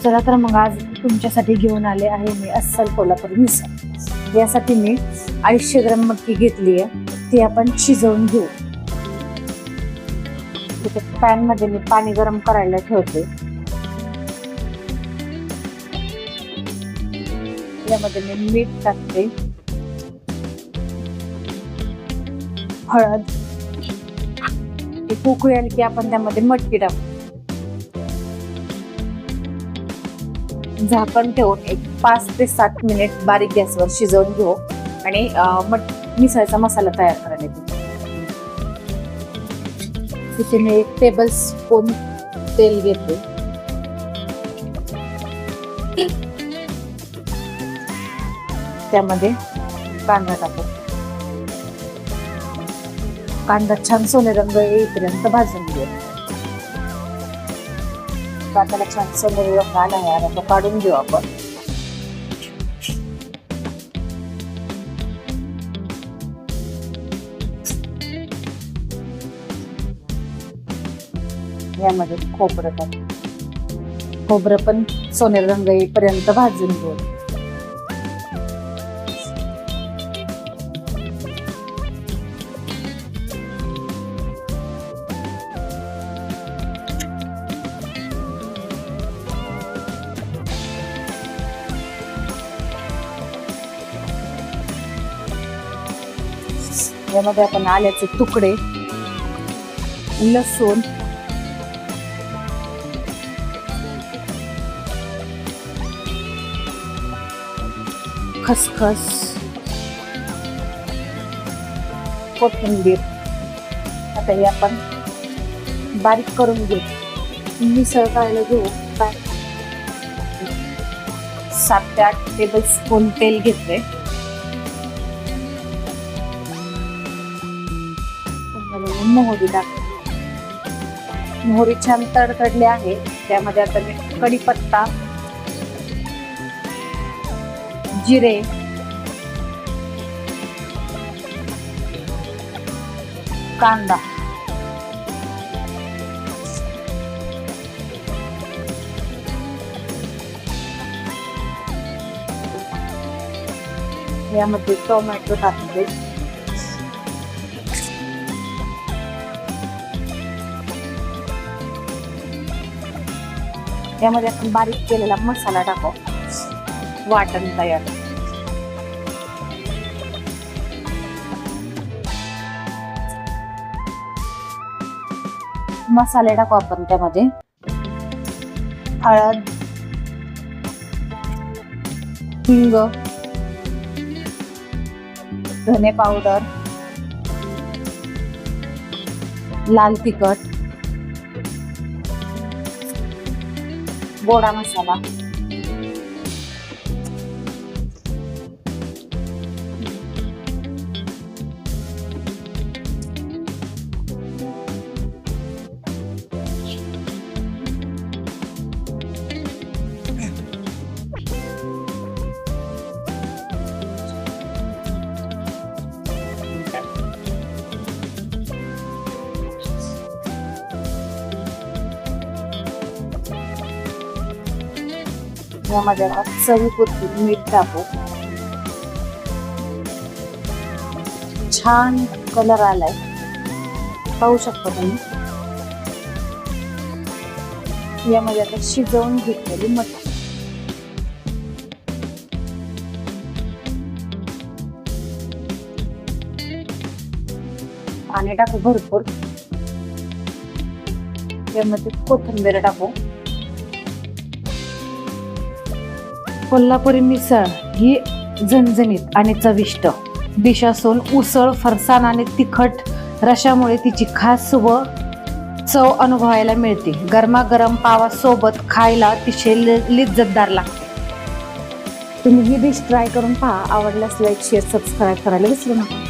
चला तर मग आज तुमच्यासाठी घेऊन आले आहे मी अस्सल कोल्हापुरी मिसळ। यासाठी मी 250 ग्रॅम मटकी घेतली आहे, ती आपण शिजवून घेऊ। तिथे पॅन मध्ये मी पाणी गरम करायला ठेवते। यामध्ये मी मीठ टाकते, हळद, एक उकळी आली की आपण त्यामध्ये मटकी टाकू। झाकण ठेवून एक 5 ते 7 मिनिट बारीक गॅसवर शिजवून घेऊ आणि मिसळचा मसाला तयार करायला घेऊ। तिथे मी 1 टेबलस्पून तेल घेते, त्यामध्ये कांदा टाकू। कांदा छान सोनेरी रंग येईपर्यंत भाजून घेऊ। कांद्याला छान सोनेरी रंग आला आहे, आता तो काढून घेऊ आपण। यामध्ये खोबरं टाकू, खोबरं पण सोनेरी रंग येईपर्यंत भाजून घेऊ। यामध्ये आपण आल्याचे तुकडे, लसूण, खसखस, कोथिंबीर, आता हे आपण बारीक करून घेऊ। मिसळ करायला घेऊ। 7 ते 8 टेबलस्पून तेल घेतले, मोहरी टाकते। मोहरी छान तडतडली आहे, त्यामध्ये आता मी कढीपत्ता, जिरे, कांदा, यामध्ये टोमॅटो टाकते, यामध्ये आपण बारीक केलेला मसाला टाकू। वाटण तयार, मसाले टाकू आपण त्यामध्ये। हळद, हिंग, धने पावडर, लाल तिखट, गोडा मसाला, यामध्ये आपण चवीपुरती मीठ टाकू। छान कलर आलाय, पाहू शकता तुम्ही। यामध्ये आता शिजवून घेतलेली मटकी, पाणी टाकू भरपूर। यामध्ये कोथिंबीर टाकू। कोल्हापुरी मिसळ ही झणझणीत आणि चविष्ट डिश असून उसळ, फरसाण आणि तिखट रशामुळे तिची खास व चव अनुभवायला मिळते। गरमागरम पावासोबत खायला अतिशय लिज्जतदार लागते। तुम्ही ही डिश ट्राय करून पहा। आवडल्यास लाईक, शेअर, सबस्क्राईब करायला विसरू नका।